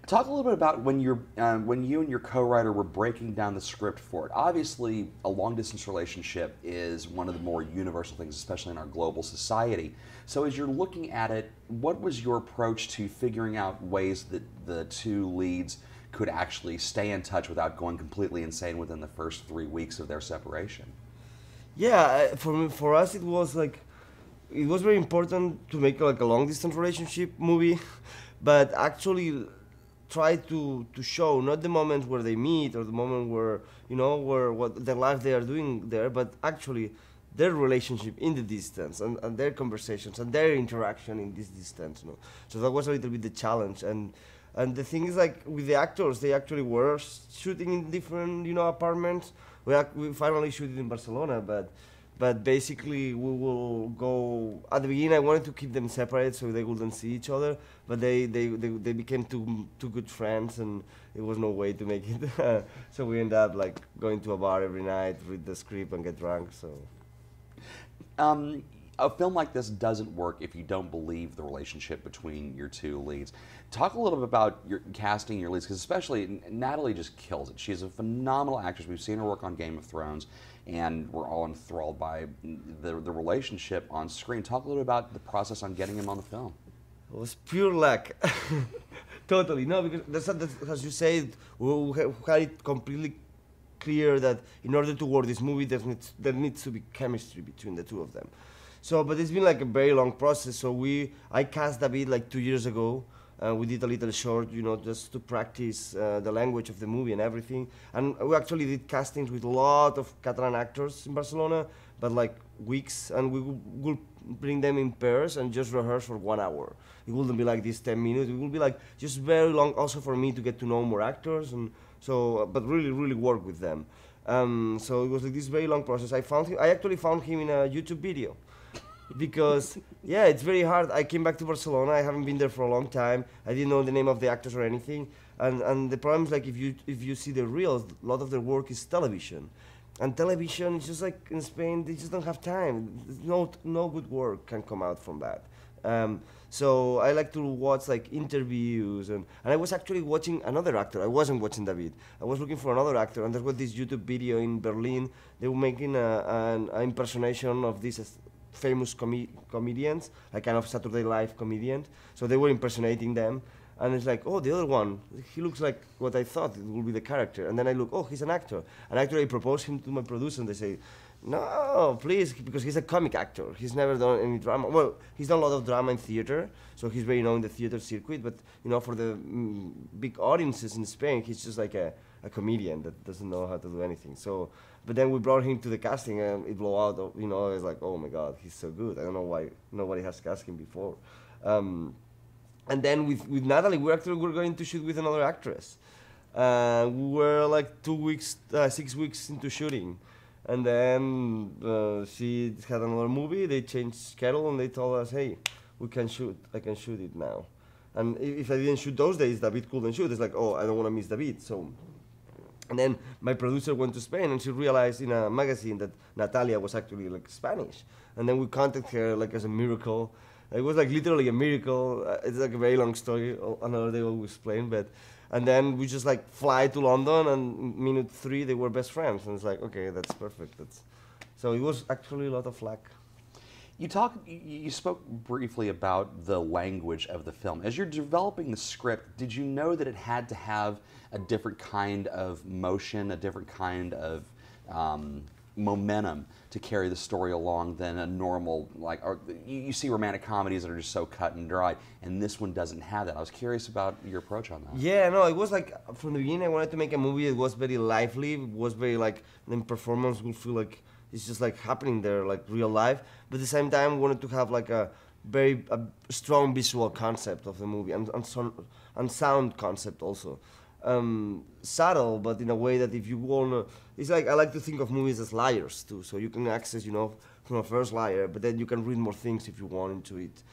Talk a little bit about when you and your co-writer were breaking down the script for it. Obviously, a long-distance relationship is one of the more universal things, especially in our global society. So, as you're looking at it, what was your approach to figuring out ways that the two leads could actually stay in touch without going completely insane within the first 3 weeks of their separation? Yeah, for us, it was like it was very important to make like a long distance relationship movie, but actually try to show not the moment where they meet or the moment where where what the life they are doing there, but actually their relationship in the distance and their conversations and their interaction in this distance. So that was a little bit the challenge. And the thing is, like with the actors, they actually were shooting in different apartments. We finally shoot it in Barcelona, but basically we will go at the beginning. I wanted to keep them separate so they wouldn't see each other, but they became two good friends, and there was no way to make it. So we end up like going to a bar every night, read the script, and get drunk. So A film like this doesn't work if you don't believe the relationship between your two leads. Talk a little bit about your casting your leads, because especially Natalie just kills it. She's a phenomenal actress. We've seen her work on Game of Thrones, and we're all enthralled by the relationship on screen. Talk a little bit about the process on getting him on the film. it was pure luck. Totally no, because that's as you said, we had it completely clear that in order to work this movie, there needs to be chemistry between the two of them. So, but it's been like a very long process. So I cast David like 2 years ago. We did a little short, just to practice the language of the movie and everything. And we actually did castings with a lot of Catalan actors in Barcelona, but like weeks, and we will bring them in pairs and just rehearse for 1 hour. It wouldn't be like this 10 minutes. It will be like just very long, also for me to get to know more actors, and so, but really, really work with them. So it was like this very long process. I actually found him in a YouTube video because yeah, it's very hard. I came back to Barcelona. I haven't been there for a long time. I didn't know the name of the actors or anything. And the problem is, like, if you see the reels, a lot of their work is television, and television is just like in Spain, they just don't have time. No good work can come out from that. So I like to watch like interviews, and I was actually watching another actor. I wasn't watching David. I was looking for another actor, and there was this YouTube video in Berlin. They were making an impersonation of these famous comedians, like kind of Saturday Live comedians. So they were impersonating them, and it's like, oh, the other one, he looks like what I thought it would be the character. And then I look, oh, he's an actor. And actually I proposed him to my producer, and they say, no, please, because he's a comic actor. He's never done any drama. Well, he's done a lot of drama in theater, so he's very known in the theater circuit, but for the big audiences in Spain, he's just like a comedian that doesn't know how to do anything. So, but then we brought him to the casting, and it blew out. I was like, oh my God, he's so good. I don't know why nobody has cast him before. And then with Natalie, we're going to shoot with another actress. We were like 2 weeks, 6 weeks into shooting. And then she had another movie, they changed schedule, and they told us, hey, I can shoot it now. And if I didn't shoot those days, David couldn't shoot. It's like, oh, I don't want to miss David. So, and then my producer went to Spain, and she realized in a magazine that Natalia was actually like Spanish. And then we contacted her like as a miracle. It was like literally a miracle. It's like a very long story. Another day we'll explain, but. And then we just like fly to London, and minute 3 they were best friends, and it's like, okay, that's perfect. So it was actually a lot of luck. You spoke briefly about the language of the film. As you're developing the script, did you know that it had to have a different kind of motion, a different kind of momentum to carry the story along than a normal, like, or you see romantic comedies that are just so cut and dry, and this one doesn't have that. I was curious about your approach on that. Yeah, no, it was like from the beginning I wanted to make a movie that was very lively, was very like, the performance would feel like it's just like happening there, like real life, but at the same time we wanted to have like a strong visual concept of the movie, and sound concept also. Subtle, but in a way that if you wanna, it's like I like to think of movies as layers too. So you can access, from a first layer, but then you can read more things if you want into it.